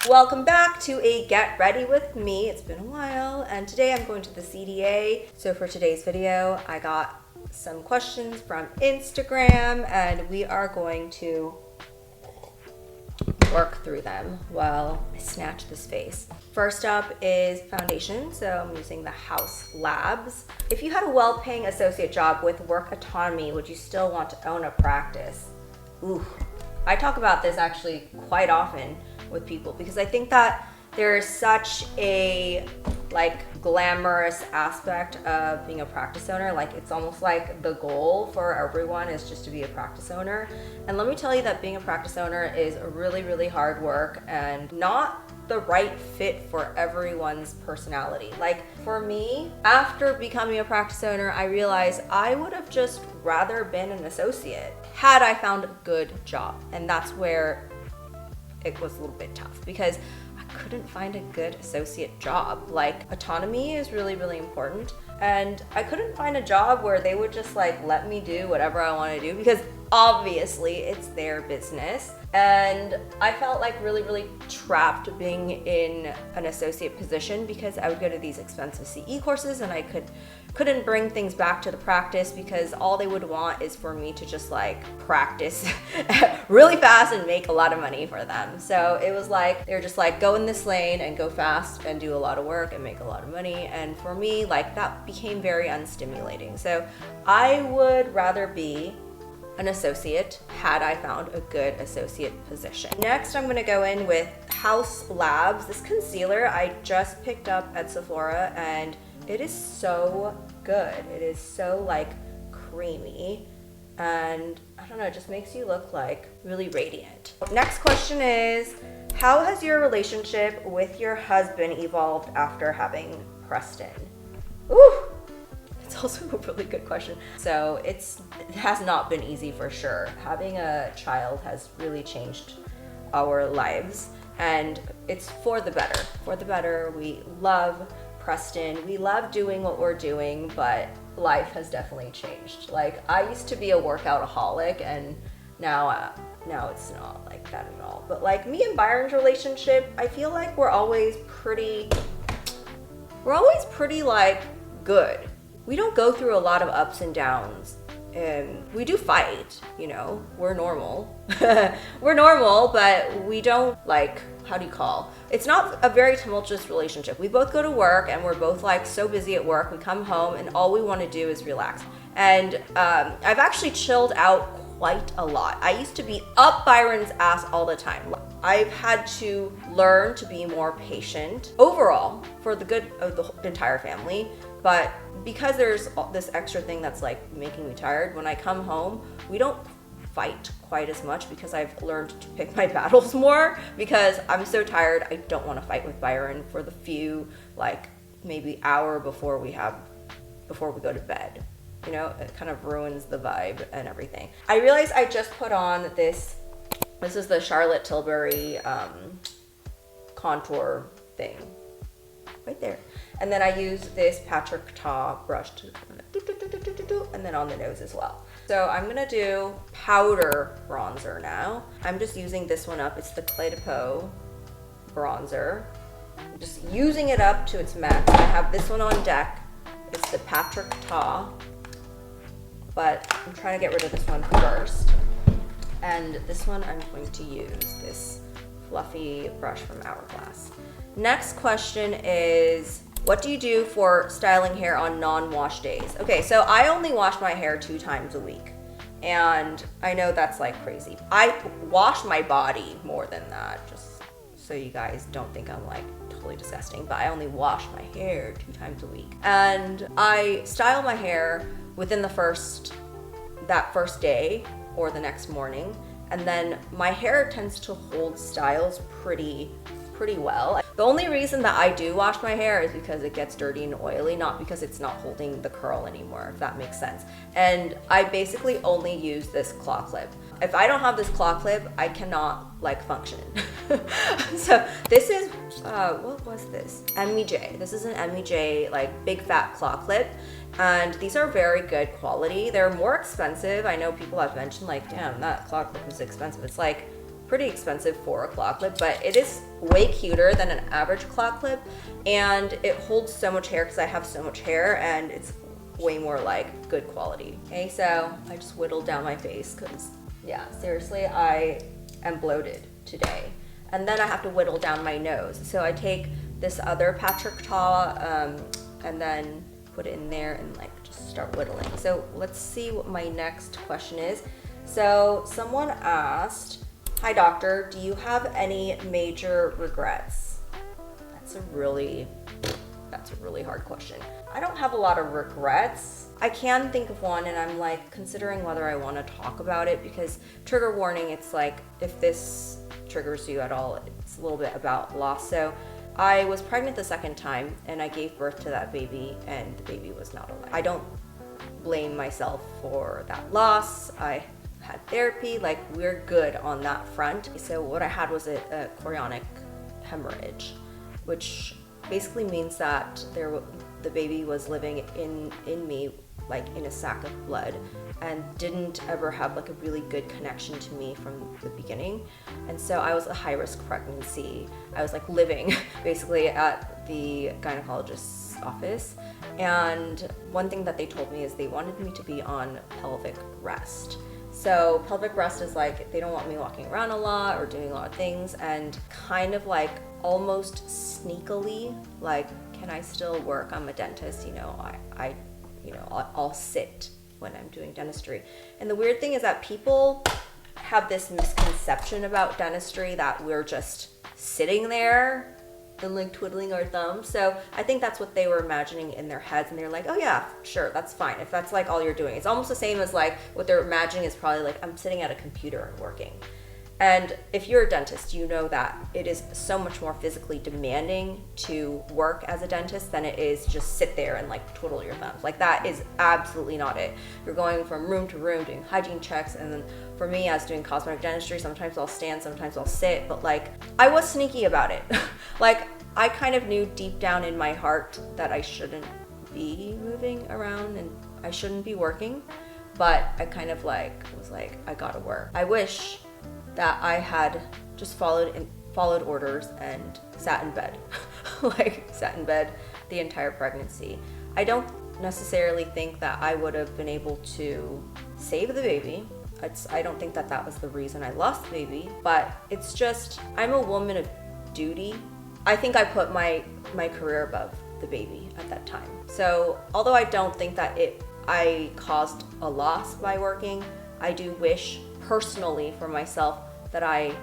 Welcome back to a Get Ready With Me. It's been a while, and today I'm going to the CDA. So for today's video, I got some questions from Instagram, and we are going to work through them while I snatch this face. First up is foundation, so I'm using the House Labs. If you had a well-paying associate job with work autonomy, would you still want to own a practice? Ooh, I talk about this actually quite often with people because I think that there is such a glamorous aspect of being a practice owner. Like, it's almost like the goal for everyone is just to be a practice owner. And let me tell you that being a practice owner is really, really hard work and not the right fit for everyone's personality. Like, for me, after becoming a practice owner, I realized I would have just rather been an associate had I found a good job. And that's where it was a little bit tough because I couldn't find a good associate job. Like, autonomy is really, really important. And I couldn't find a job where they would just let me do whatever I want to do because obviously it's their business. And I felt really, really trapped being in an associate position because I would go to these expensive CE courses and I couldn't bring things back to the practice because all they would want is for me to just practice really fast and make a lot of money for them. So it was they were just go in this lane and go fast and do a lot of work and make a lot of money. And for me, that became very unstimulating. So I would rather be an associate had I found a good associate position. Next, I'm gonna go in with House Labs. This concealer I just picked up at Sephora and it is so good. It is so creamy and I don't know, it just makes you look really radiant. Next question is, how has your relationship with your husband evolved after having Preston? Ooh, it's also a really good question. So it has not been easy for sure. Having a child has really changed our lives and it's for the better. For the better. We love Preston. We love doing what we're doing, but life has definitely changed. I used to be a workoutaholic and now it's not like that at all. But me and Byron's relationship, I feel we're always pretty good. We don't go through a lot of ups and downs, and we do fight, we're normal. We're normal, but we don't it's not a very tumultuous relationship. We both go to work and we're both so busy at work. We come home and all we want to do is relax. And I've actually chilled out quite a lot. I used to be up Byron's ass all the time. I've had to learn to be more patient overall for the good of the entire family. But because there's this extra thing that's making me tired, when I come home, we don't fight quite as much because I've learned to pick my battles more because I'm so tired. I don't want to fight with Byron for the few maybe hour before we go to bed. It kind of ruins the vibe and everything. I realized I just put on this is the Charlotte Tilbury contour thing right there. And then I use this Patrick Ta brush to and then on the nose as well. So I'm gonna do powder bronzer now. I'm just using this one up. It's the Clé de Peau bronzer. I'm just using it up to its max. I have this one on deck. It's the Patrick Ta, but I'm trying to get rid of this one first. And this one I'm going to use this fluffy brush from Hourglass. Next question is, what do you do for styling hair on non-wash days? Okay, so I only wash my hair 2 times a week. And I know that's crazy. I wash my body more than that, just so you guys don't think I'm totally disgusting, but I only wash my hair 2 times a week. And I style my hair within that first day or the next morning. And then my hair tends to hold styles pretty well. The only reason that I do wash my hair is because it gets dirty and oily, not because it's not holding the curl anymore, if that makes sense. And I basically only use this claw clip. If I don't have this claw clip, I cannot function. So this is, what was this? MEJ. This is an MEJ big fat claw clip. And these are very good quality. They're more expensive. I know people have mentioned damn, that claw clip is expensive. It's pretty expensive for a claw clip, but it is way cuter than an average claw clip, and it holds so much hair because I have so much hair, and it's way more like good quality. Okay, so I just whittled down my face because, yeah, seriously, I am bloated today. And then I have to whittle down my nose. So I take this other Patrick Taw and then put it in there and like just start whittling. So let's see what my next question is. So someone asked, hi doctor, do you have any major regrets? That's a really hard question. I don't have a lot of regrets. I can think of one, and I'm like considering whether I want to talk about it, because trigger warning, it's like if this triggers you at all, it's a little bit about loss. So I was pregnant the second time and I gave birth to that baby, and the baby was not alive. I don't blame myself for that loss. I had therapy, like we're good on that front. So what I had was a chorionic hemorrhage, which basically means that the baby was living in me like in a sack of blood, and didn't ever have like a really good connection to me from the beginning. And so I was a high risk pregnancy. I was like living basically at the gynecologist's office. And one thing that they told me is they wanted me to be on pelvic rest. So pelvic rest is like, they don't want me walking around a lot or doing a lot of things, and kind of like almost sneakily, like, can I still work? I'm a dentist, you know, I'll sit when I'm doing dentistry. And the weird thing is that people have this misconception about dentistry that we're just sitting there and like twiddling our thumbs. So I think that's what they were imagining in their heads, and they're like, oh yeah, sure, that's fine if that's like all you're doing. It's almost the same as like what they're imagining is probably like, I'm sitting at a computer and working. And if you're a dentist, you know that it is so much more physically demanding to work as a dentist than it is just sit there and like twiddle your thumbs. Like that is absolutely not it. You're going from room to room doing hygiene checks, and then for me, as doing cosmetic dentistry, sometimes I'll stand, sometimes I'll sit, but like I was sneaky about it. Like I kind of knew deep down in my heart that I shouldn't be moving around and I shouldn't be working, but I kind of like was like, I gotta work. I wish that I had just followed orders and sat in bed, like sat in bed the entire pregnancy. I don't necessarily think that I would have been able to save the baby. I don't think that that was the reason I lost the baby, but it's just, I'm a woman of duty. I think I put my career above the baby at that time. So although I don't think that I caused a loss by working, I do wish personally for myself that I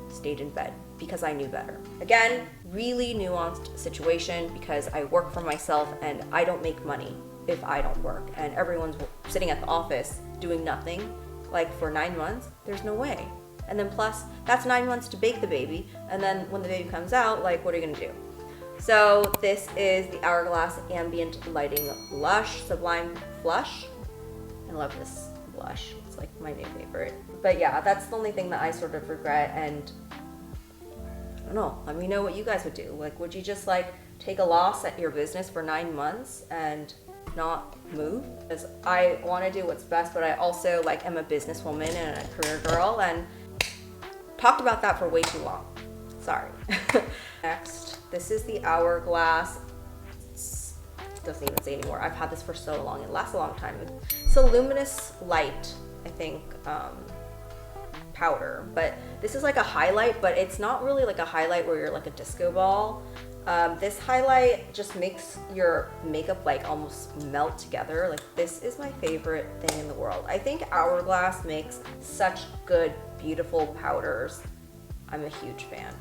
stayed in bed because I knew better. Again, really nuanced situation because I work for myself and I don't make money if I don't work, and everyone's sitting at the office doing nothing like for 9 months. There's no way. And then plus that's 9 months to bake the baby, and then when the baby comes out, like what are you gonna do? So this is the Hourglass Ambient Lighting Blush Sublime Flush. I love this blush. It's like my new favorite. But yeah, that's the only thing that I sort of regret, and I don't know, let me know what you guys would do. Like, would you just like take a loss at your business for 9 months and not move? Because I want to do what's best, but I also like am a businesswoman and a career girl, and talked about that for way too long. Sorry. Next, this is the Hourglass. It doesn't even say anymore. I've had this for so long. It lasts a long time. It's a luminous light, I think, powder. But this is like a highlight, but it's not really like a highlight where you're like a disco ball. This highlight just makes your makeup like almost melt together. Like, this is my favorite thing in the world. I think Hourglass makes such good, beautiful powders. I'm a huge fan.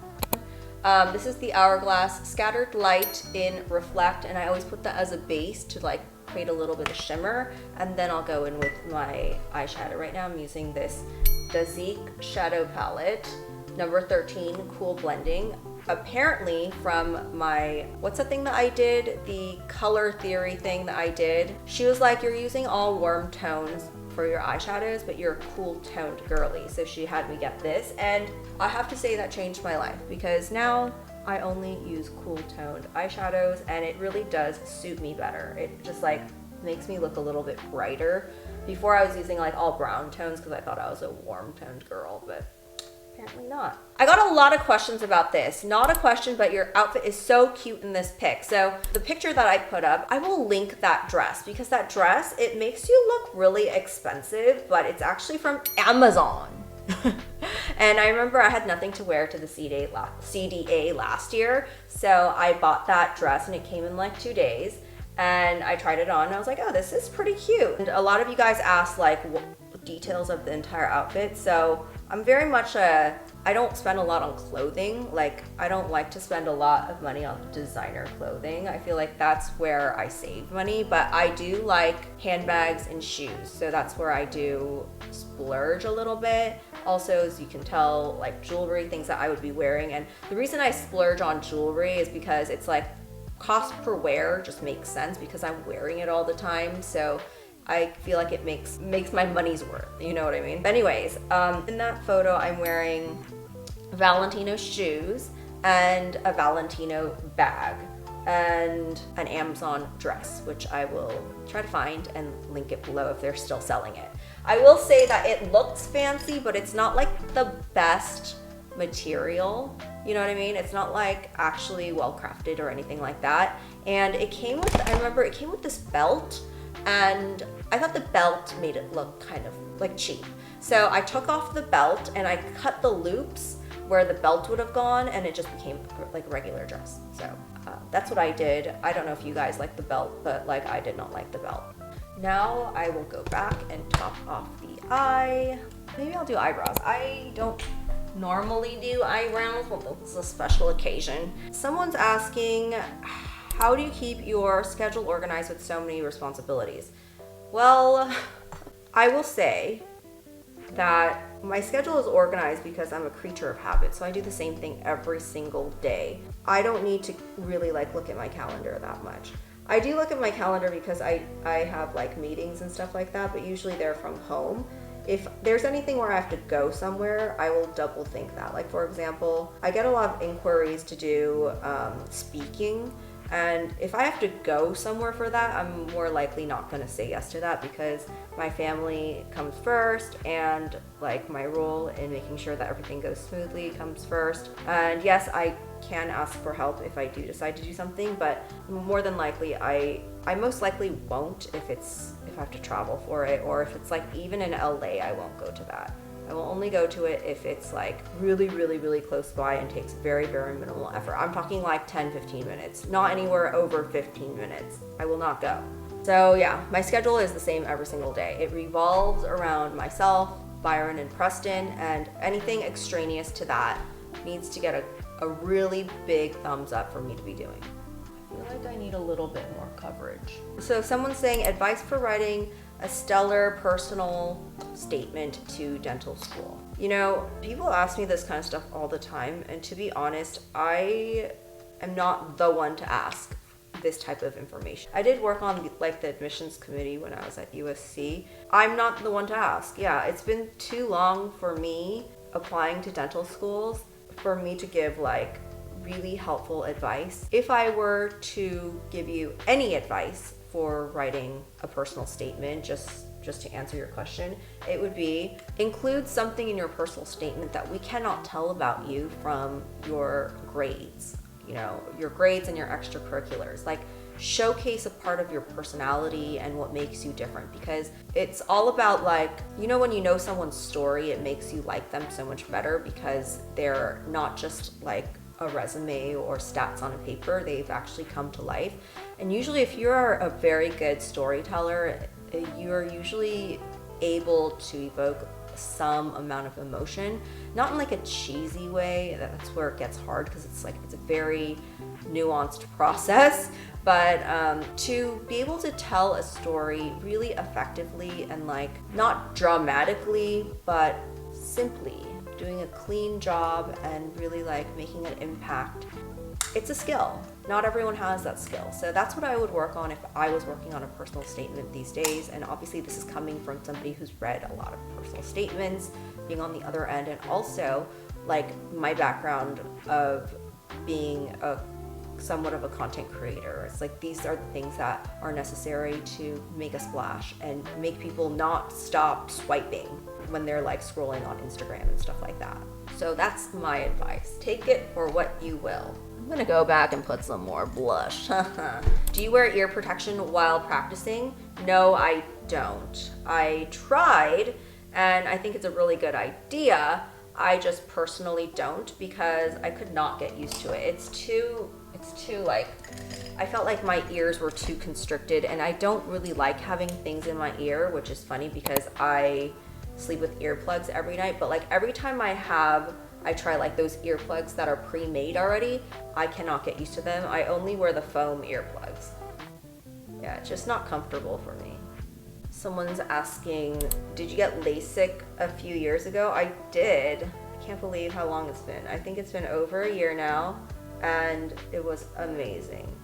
This is the Hourglass Scattered Light in Reflect, and I always put that as a base to like create a little bit of shimmer, and then I'll go in with my eyeshadow. Right now I'm using this Dazik Shadow Palette, number 13, Cool Blending. Apparently from my, what's the thing that I did? The color theory thing that I did. She was like, you're using all warm tones for your eyeshadows, but you're a cool toned girly. So she had me get this, and I have to say that changed my life, because now I only use cool toned eyeshadows, and it really does suit me better. It just like makes me look a little bit brighter. Before I was using like all brown tones because I thought I was a warm toned girl, but Apparently not. I got a lot of questions about this. Not a question, but your outfit is so cute in this pic. So the picture that I put up, I will link that dress because that dress, it makes you look really expensive, but it's actually from Amazon. And I remember I had nothing to wear to the CDA last year. So I bought that dress and it came in like 2 days. And I tried it on and I was like, oh, this is pretty cute. And a lot of you guys asked like details of the entire outfit. So I'm very much I don't spend a lot on clothing. Like, I don't like to spend a lot of money on designer clothing. I feel like that's where I save money, but I do like handbags and shoes. So that's where I do splurge a little bit. Also, as you can tell, like jewelry, things that I would be wearing. And the reason I splurge on jewelry is because it's like cost per wear just makes sense because I'm wearing it all the time. So I feel like it makes my money's worth, you know what I mean? But anyways, in that photo, I'm wearing Valentino shoes and a Valentino bag and an Amazon dress, which I will try to find and link it below if they're still selling it. I will say that it looks fancy, but it's not like the best material. You know what I mean? It's not like actually well crafted or anything like that. And it came with, I remember it came with this belt, and I thought the belt made it look kind of like cheap. So I took off the belt and I cut the loops where the belt would have gone, and it just became like a regular dress. So that's what I did. I don't know if you guys like the belt, but like I did not like the belt. Now I will go back and top off the eye. Maybe I'll do eyebrows. I don't normally do eyebrows, well, this is a special occasion. Someone's asking, how do you keep your schedule organized with so many responsibilities? Well, I will say that my schedule is organized because I'm a creature of habit. So I do the same thing every single day. I don't need to really like look at my calendar that much. I do look at my calendar because I have like meetings and stuff like that, but usually they're from home. If there's anything where I have to go somewhere, I will double think that. Like for example, I get a lot of inquiries to do speaking. And if I have to go somewhere for that, I'm more likely not going to say yes to that because my family comes first and like my role in making sure that everything goes smoothly comes first. And yes, I can ask for help if I do decide to do something, but more than likely I most likely won't if I have to travel for it, or if it's like even in LA, I won't go to that. I will only go to it if it's like really, really, really close by and takes very, very minimal effort. I'm talking like 10, 15 minutes, not anywhere over 15 minutes. I will not go. So yeah, my schedule is the same every single day. It revolves around myself, Byron and Preston, and anything extraneous to that needs to get a really big thumbs up for me to be doing. I feel like I need a little bit more coverage. So someone's saying advice for writing a stellar personal statement to dental school. You know, people ask me this kind of stuff all the time, and to be honest, I am not the one to ask this type of information. I did work on like the admissions committee when I was at USC. I'm not the one to ask. Yeah, it's been too long for me applying to dental schools for me to give like really helpful advice. If I were to give you any advice for writing a personal statement, just to answer your question, it would be include something in your personal statement that we cannot tell about you from your grades, you know, your grades and your extracurriculars. Like showcase a part of your personality and what makes you different, because it's all about like, you know, when you know someone's story, it makes you like them so much better because they're not just like a resume or stats on a paper, they've actually come to life. And usually if you're a very good storyteller, you're usually able to evoke some amount of emotion, not in like a cheesy way. That's where it gets hard because it's a very nuanced process, but to be able to tell a story really effectively and like not dramatically, but simply doing a clean job and really like making an impact. It's a skill. Not everyone has that skill. So that's what I would work on if I was working on a personal statement these days. And obviously this is coming from somebody who's read a lot of personal statements, being on the other end, and also like my background of being somewhat of a content creator. It's like these are the things that are necessary to make a splash and make people not stop swiping. when they're like scrolling on Instagram and stuff like that. So that's my advice. Take it for what you will. I'm gonna go back and put some more blush. Do you wear ear protection while practicing? No, I don't. I tried, and I think it's a really good idea. I just personally don't because I could not get used to it. It's too like, I felt like my ears were too constricted, and I don't really like having things in my ear, which is funny because I sleep with earplugs every night, but like every time I try like those earplugs that are pre-made already, I cannot get used to them. I only wear the foam earplugs. Yeah, it's just not comfortable for me. Someone's asking, did you get LASIK a few years ago? I did. I can't believe how long it's been. I think it's been over a year now, and it was amazing.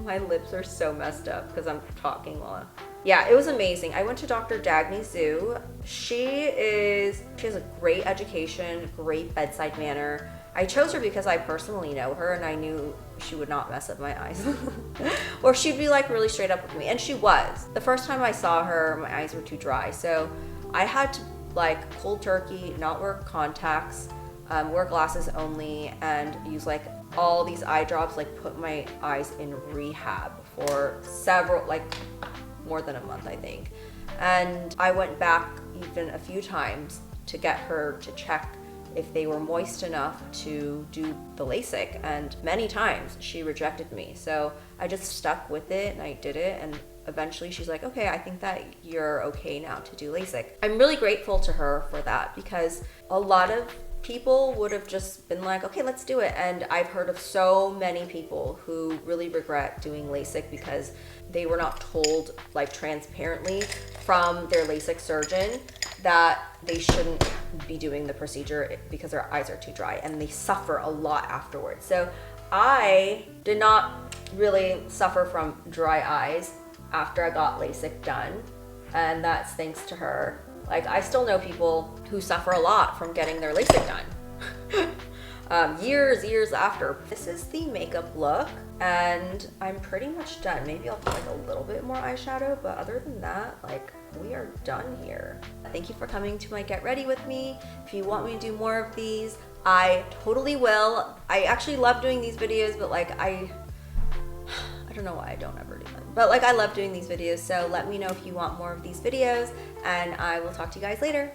My lips are so messed up because I'm talking while yeah, it was amazing. I went to Dr. Dagny Zhu. She has a great education, great bedside manner. I chose her because I personally know her and I knew she would not mess up my eyes. Or she'd be like really straight up with me, and she was. The first time I saw her, my eyes were too dry, so I had to like cold turkey, not wear contacts, wear glasses only, and use like all these eye drops, like put my eyes in rehab for several, like more than a month, I think. And I went back even a few times to get her to check if they were moist enough to do the LASIK, and many times she rejected me. So I just stuck with it and I did it, and eventually she's like, okay, I think that you're okay now to do LASIK. I'm really grateful to her for that because a lot of people would have just been like, okay, let's do it. And I've heard of so many people who really regret doing LASIK because they were not told like transparently from their LASIK surgeon that they shouldn't be doing the procedure because their eyes are too dry, and they suffer a lot afterwards. So I did not really suffer from dry eyes after I got LASIK done, and that's thanks to her. Like, I still know people who suffer a lot from getting their LASIK done. Years after. This is the makeup look, and I'm pretty much done. Maybe I'll put like a little bit more eyeshadow, but other than that, like, we are done here. Thank you for coming to my Get Ready with me. If you want me to do more of these, I totally will. I actually love doing these videos, but like, I don't know why I don't ever do them. But like, I love doing these videos, so let me know if you want more of these videos, and I will talk to you guys later.